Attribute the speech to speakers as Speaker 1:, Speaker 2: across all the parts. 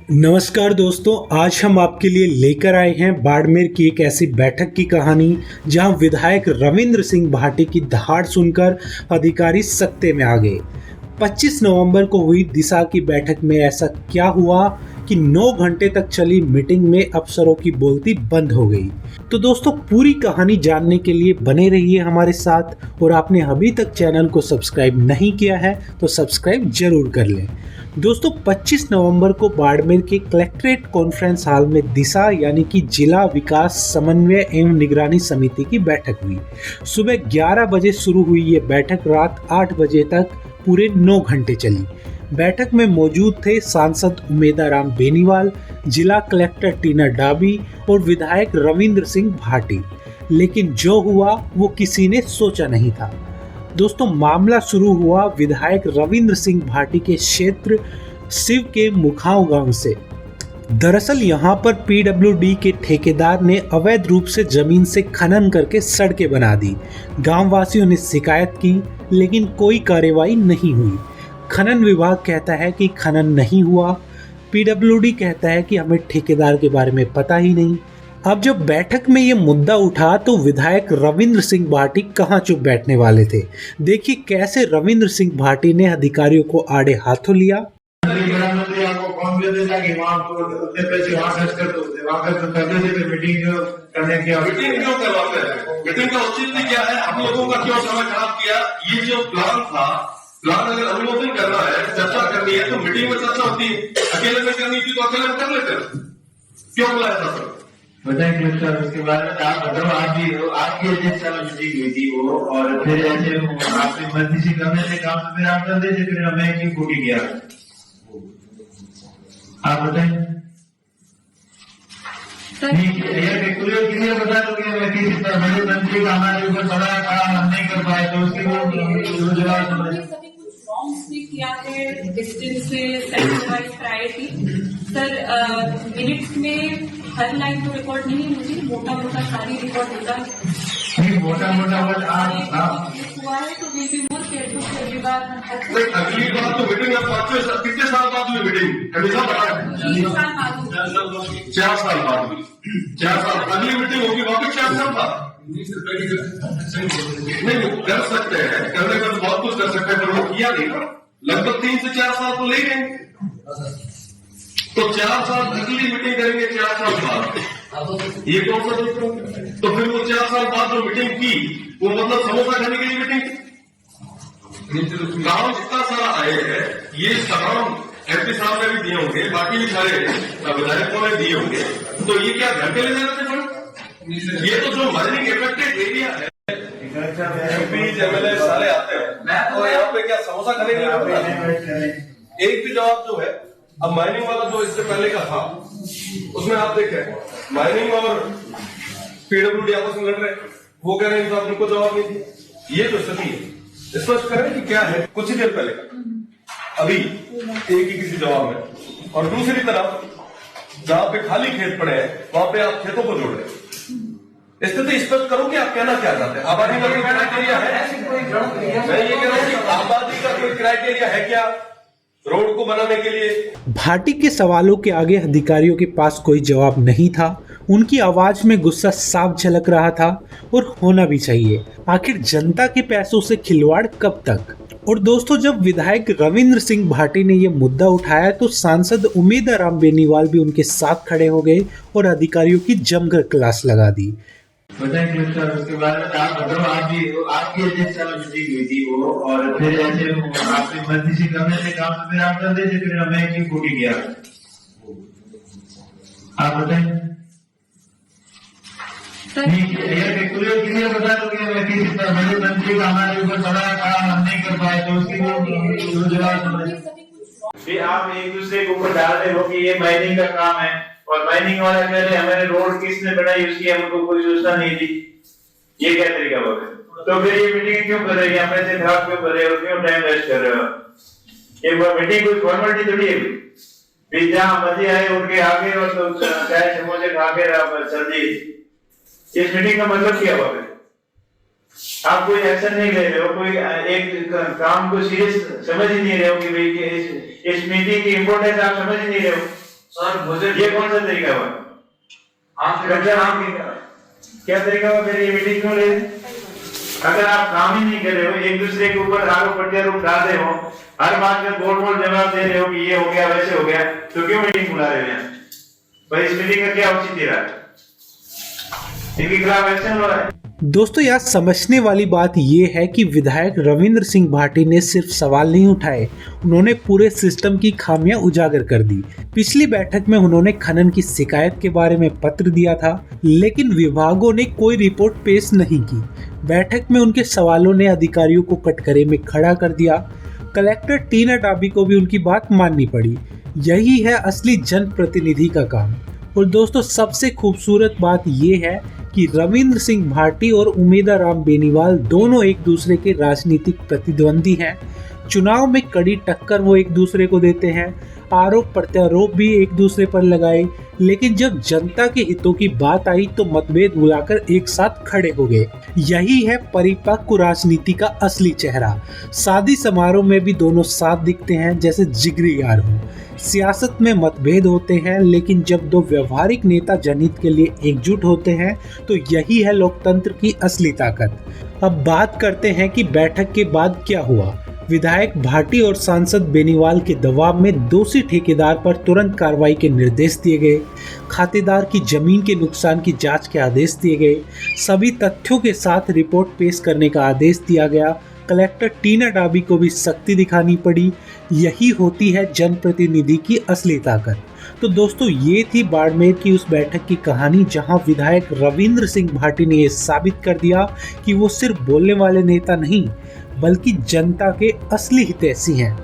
Speaker 1: नमस्कार दोस्तों, आज हम आपके लिए लेकर आए हैं बाड़मेर की एक ऐसी बैठक की कहानी जहां विधायक रविंद्र सिंह भाटी की दहाड़ सुनकर अधिकारी सत्ते में आ गए। 25 नवंबर को हुई दिशा की बैठक में ऐसा क्या हुआ कि 9 घंटे तक चली मीटिंग में अफसरों की बोलती बंद हो गई। तो दोस्तों, पूरी कहानी जानने के लिए बने रहिए हमारे साथ और आपने अभी तक चैनल को सब्सक्राइब नहीं किया है तो सब्सक्राइब जरूर कर लें। दोस्तों, 25 नवंबर को बाड़मेर के कलेक्ट्रेट कॉन्फ्रेंस हॉल में दिशा यानी कि जिला विकास समन्वय एवं निगरानी समिति की बैठक हुई। सुबह 11 बजे शुरू हुई ये बैठक रात 8 बजे तक पूरे 9 घंटे चली। बैठक में मौजूद थे सांसद उमेदाराम बेनीवाल, जिला कलेक्टर टीना डाबी और विधायक रविंद्र सिंह भाटी। लेकिन जो हुआ वो किसी ने सोचा नहीं था। दोस्तों, मामला शुरू हुआ विधायक रविंद्र सिंह भाटी के क्षेत्र शिव के मुखाव गांव से। दरअसल यहां पर पीडब्ल्यूडी के ठेकेदार ने अवैध रूप से जमीन से खनन करके सड़कें बना दी। गांव वासियों ने शिकायत की लेकिन कोई कार्रवाई नहीं हुई। खनन विभाग कहता है कि खनन नहीं हुआ, पीडब्ल्यूडी कहता है कि हमें ठेकेदार के बारे में पता ही नहीं। अब जब बैठक में ये मुद्दा उठा तो विधायक रविंद्र सिंह भाटी कहाँ चुप बैठने वाले थे। देखिए कैसे रविंद्र सिंह भाटी ने अधिकारियों को आड़े हाथों लिया।
Speaker 2: मीटिंग का औचित्य क्या है, हम लोगों का क्यों समय खराब किया। ये जो प्लान था, प्लान अगर अनुमोदन करना है, चर्चा करनी है तो मीटिंग में चर्चा होती है। अकेले में करनी थी तो अकेले में कर लेते, क्यों बुलाया था सर?
Speaker 3: बताइए सर, उसके बाद आप बताओ। आपकी अध्यक्षता में मीटिंग हुई थी वो, और फिर ऐसे आपने मर्जी से करने से काम तो फिर आप कर देते, फिर हमें क्यों फूटी किया आप बताइए। क्लियर बता दोगे मैं किसी तरह बड़े मंत्री का हमारे ऊपर बड़ा काम हम नहीं कर पाए तो उसके लिए जवाब
Speaker 4: किया है। डिस्टेंस से sector wise priority sir, minutes में हर लाइन तो रिकॉर्ड नहीं है, मुझे मोटा मोटा सारी रिकॉर्ड होता है।
Speaker 3: मोटा मोटा
Speaker 4: हुआ है तो वी बी मोर केयरफुल अगली बार।
Speaker 2: अगली बार तो मीटिंग कितने साल बाद हुई मीटिंग? हमेशा बताया 4 साल बाद हुई। 4 साल अगली मीटिंग होगी वापिस 4 साल बाद नहीं कर सकते हैं। करने का तो बहुत कुछ कर सकते हैं पर वो किया नहीं ना। लगभग 3 से 4 साल तो ले गए, तो 4 साल अगली मीटिंग करेंगे 4 साल बाद। ये कौन सा तो फिर वो 4 साल बाद जो मीटिंग की वो मतलब समोसा खाने के लिए मीटिंग। गांव जितना सारा आए हैं, ये तमाम एमपी साहब ने भी दिए होंगे, बाकी भी सारे विधायकों ने दिए होंगे, तो ये क्या घर के ले जाते थे? ये तो जो माइनिंग इफेक्टेड एरिया है, एमएलए सारे आते हैं तो यहाँ पे क्या समोसा खाने के लिए? एक भी जवाब जो है। अब माइनिंग वाला जो इससे पहले का था उसमें आप देखें माइनिंग और पीडब्ल्यूडी आपस में लड़ रहे, वो कह रहे हैं तो आप उनको जवाब नहीं दिए। ये जो स्थिति है स्पष्ट करें कि क्या है कुछ ही देर पहले का, अभी एक ही किसी जवाब में। और दूसरी तरफ जहां पे खाली खेत पड़े हैं वहां पे आप खेतों को जोड़ रहे हैं। स्थिति स्पष्ट करो कि आप कहना क्या चाहते हैं। आबादी का कोई क्राइटेरिया है? मैं ये कह रहा हूं कि आबादी का कोई क्राइटेरिया है क्या रोड को बनाने के लिए?
Speaker 1: भाटी के सवालों के आगे अधिकारियों के पास कोई जवाब नहीं था। उनकी आवाज में गुस्सा साफ झलक रहा था और होना भी चाहिए। आखिर जनता के पैसों से खिलवाड़ कब तक? और दोस्तों, जब विधायक रविंद्र सिंह भाटी ने यह मुद्दा उठाया तो सांसद उमेदाराम बेनीवाल भी उनके साथ खड़े हो गए और अधिकारियों की जमकर क्लास लगा दी।
Speaker 3: बताइए सर, उसके बाद आप बताओ। आपकी अध्यक्षता में मीटिंग हुई थी वो, और फिर ऐसे आपने मर्जी से करने से काम तो फिर आप कर देते, फिर हमें क्यों फूटी किया आप बताइए। क्लियर बता दोगे मैं किसी तरह बड़े मंत्री का हमारे ऊपर बड़ा काम हम नहीं कर पाए तो उसके लिए जवाब। आप एक दूसरे के ऊपर डाल रहे हो कि ये माइनिंग का काम है, और माइनिंग वाला कह रहे हमारे रोड किसने बनाई उसकी हमको कोई सूचना नहीं दी। ये क्या तरीका बोल रहे? तो फिर ये मीटिंग क्यों कर रहे हैं? हमें से खराब क्यों कर रहे हो? क्यों टाइम वेस्ट कर रहे हो? ये मीटिंग कोई फॉर्मेलिटी थोड़ी है। फिर जहाँ मर्जी आए उठ के आगे और तो चाय समोसे खा के चल दी। इस मीटिंग का मतलब क्या हुआ? आप कोई एक्शन नहीं ले रहे हो, कोई एक काम को सीरियस समझ ही नहीं रहे हो कि भाई इस मीटिंग की इम्पोर्टेंस आप समझ ही नहीं रहे हो। सर मुझे ये कौन सा तरीका हुआ? क्या तरीका हुआ? मेरी मीटिंग क्यों ले? अगर आप काम ही नहीं कर रहे हो, एक दूसरे के ऊपर आरोप प्रत्यारोप डाल रहे हो, हर बात का गोल गोल जवाब दे रहे हो कि ये हो गया वैसे हो गया, तो क्यों मीटिंग बुला रहे हो? भाई इस मीटिंग का क्या औचित्य रहा? इनके खिलाफ एक्शन हो रहा है।
Speaker 1: दोस्तों यहाँ समझने वाली बात ये है कि विधायक रविंद्र सिंह भाटी ने सिर्फ सवाल नहीं उठाए, उन्होंने पूरे सिस्टम की खामियां उजागर कर दी। पिछली बैठक में उन्होंने खनन की शिकायत के बारे में पत्र दिया था, लेकिन विभागों ने कोई रिपोर्ट पेश नहीं की। बैठक में उनके सवालों ने अधिकारियों को कटघरे में खड़ा कर दिया। कलेक्टर टीना डाबी को भी उनकी बात माननी पड़ी। यही है असली जनप्रतिनिधि का काम। और दोस्तों सबसे खूबसूरत बात यह है कि रविंद्र सिंह भाटी और उमेदाराम बेनीवाल दोनों एक दूसरे के राजनीतिक प्रतिद्वंदी हैं। चुनाव में कड़ी टक्कर वो एक दूसरे को देते हैं, आरोप प्रत्यारोप भी एक दूसरे पर लगाए, लेकिन जब जनता के हितों की बात आई तो मतभेद भुलाकर एक साथ खड़े हो गए। यही है परिपक्व राजनीति का असली चेहरा। शादी समारोह में भी दोनों साथ दिखते हैं जैसे जिगरी यार हो। सियासत में मतभेद होते हैं, लेकिन जब दो व्यवहारिक नेता जनहित के लिए एकजुट होते हैं तो यही है लोकतंत्र की असली ताकत। अब बात करते हैं कि बैठक के बाद क्या हुआ। विधायक भाटी और सांसद बेनीवाल के दबाव में दोषी ठेकेदार पर तुरंत कार्रवाई के निर्देश दिए गए। खातेदार की जमीन के नुकसान की जांच के आदेश दिए गए। सभी तथ्यों के साथ रिपोर्ट पेश करने का आदेश दिया गया। कलेक्टर टीना डाबी को भी सख्ती दिखानी पड़ी। यही होती है जनप्रतिनिधि की असली ताकत। तो दोस्तों ये थी बाड़मेर की उस बैठक की कहानी, जहां विधायक रविंद्र सिंह भाटी ने ये साबित कर दिया कि वो सिर्फ बोलने वाले नेता नहीं, बल्कि जनता के असली हितैषी हैं।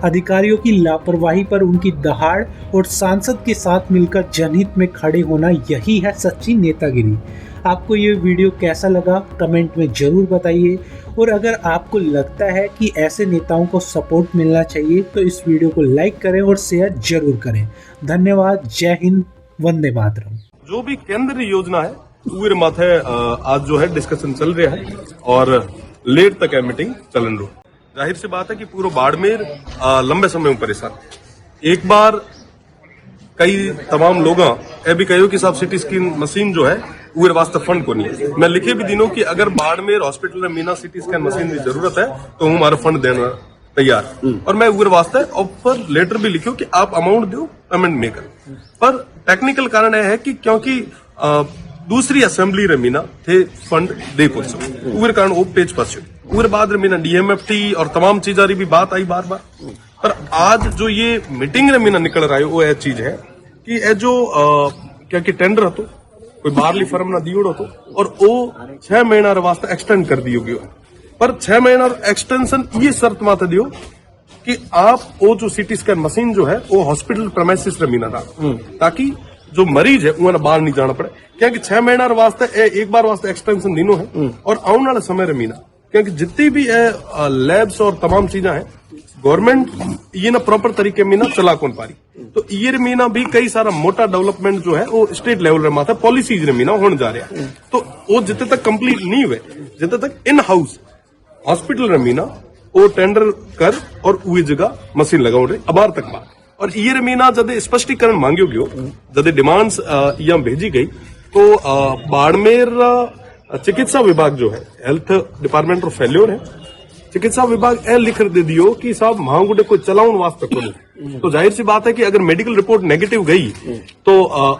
Speaker 1: अधिकारियों की लापरवाही पर उनकी दहाड़ और सांसद के साथ मिलकर जनहित में खड़े होना, यही है सच्ची नेतागिरी। आपको ये वीडियो कैसा लगा कमेंट में जरूर बताइए, और अगर आपको लगता है कि ऐसे नेताओं को सपोर्ट मिलना चाहिए तो इस वीडियो को लाइक करें और शेयर जरूर करें। धन्यवाद। जय हिंद, वंदे मातरम।
Speaker 2: जो भी केंद्रीय योजना है उर माथे आज जो है डिस्कशन चल रहा है और लेट तक है मीटिंग चलन रो। जाहिर सी बात है कि पूरा बाड़मेर लंबे समय में परेशान। एक बार कई तमाम लोग ये भी कहो कि साहब सिटी स्कैन मशीन जो है उर वास्ते फंड को नहीं। मैं लिखे भी दिनों कि अगर बाड़मेर हॉस्पिटल में मीना सिटी स्कैन मशीन की जरूरत है तो हमारा फंड देना तैयार। और मैं उर वास्ते ऑफर लेटर भी लिखो कि आप अमाउंट दो, पेमेंट में कर। पर टेक्निकल कारण यह है कि क्योंकि दूसरी असेंबली रे मीना थे फंड दे पुरस उर कारण वो पेज पर उर बाद मीना डीएमएफटी और तमाम चीजा भी बात आई बार बार। पर आज जो ये मीटिंग रे मीना निकल रहा है वो यह चीज है कि ये जो क्या कि टेंडर हो कोई बाहरली फर्म ना दियो हो और वो 6 महीना वास्ते एक्सटेंड कर दियो गयो। पर 6 महीना एक्सटेंशन ये शर्त मात्र दियो कि आप वो जो सिटी स्कैन मशीन जो है वो हॉस्पिटल प्रेमाइसिस रे मीना रहा, ताकि जो मरीज है उन्हें बाहर नहीं जाना पड़े। क्योंकि 6 महीना वास्ते एक बार वास्ते एक्सटेंशन दिनों है और आने वाले समय रे मीना क्योंकि जितनी भी लैब्स और तमाम चीजा है गवर्नमेंट ये ना प्रॉपर तरीके में ना चला कौन पारी। तो ये मीना भी कई सारा मोटा डेवलपमेंट जो है वो स्टेट लेवल रे माथा पॉलिसीज रे मीना होने जा रहा है। तो वो जितने तक कंप्लीट नहीं हुए, जितने तक इन हाउस हॉस्पिटल रे मीना वो टेंडर कर और वही जगह मशीन लगाओ रहे अबार तक बात। और ये मीना जब स्पष्टीकरण मांग्यो गयो, जब डिमांड्स यहाँ भेजी गई तो बाड़मेर चिकित्सा विभाग जो है हेल्थ डिपार्टमेंट ऑफ फेल्योर है, चिकित्सा विभाग ए लिख दे दियो कि साहब महागुडे कोई चलाउन वास्ते को नहीं। तो जाहिर सी बात है कि अगर मेडिकल रिपोर्ट नेगेटिव गई तो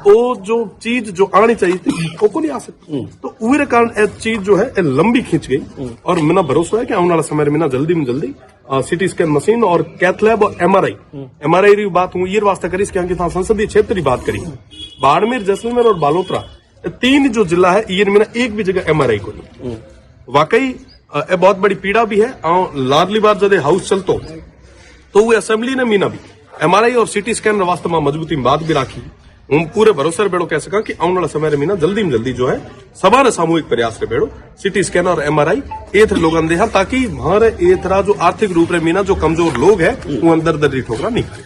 Speaker 2: वो जो चीज जो आनी चाहिए थी वो को नहीं आ सकती। तो उस कारण ए चीज जो है लंबी खींच गई। और मेरा भरोसा है कि आने वाला समय में जल्दी में जल्दी सिटी स्कैन मशीन और कैथ लैब और एमआरआई की बात हूँ ये वास्ते करी क्योंकि संसदीय क्षेत्र की बात करी। बाड़मेर, जैसलमेर और बालोतरा 3 जो जिला है ये में एक भी जगह एमआरआई को नहीं। वाकई ए बहुत बड़ी पीड़ा भी है। लाडली बार जब हाउस चलतो तो वो असेंबली ने मीना भी एमआरआई और सिटी स्कैन वास्ते में मजबूती में बात भी राखी। हम पूरे भरोसे बेड़ो कह सका कि आने वाला समय मीना जल्दी में जल्दी जो है सभा ने सामूहिक प्रयास रे बेड़ो सिटी स्कैन और एमआरआई एथ लोग देहा, ताकि हमारे एथरा जो आर्थिक रूप रे मीना जो कमजोर लोग है वो अंदर दर्दी ठोकरा नहीं करे।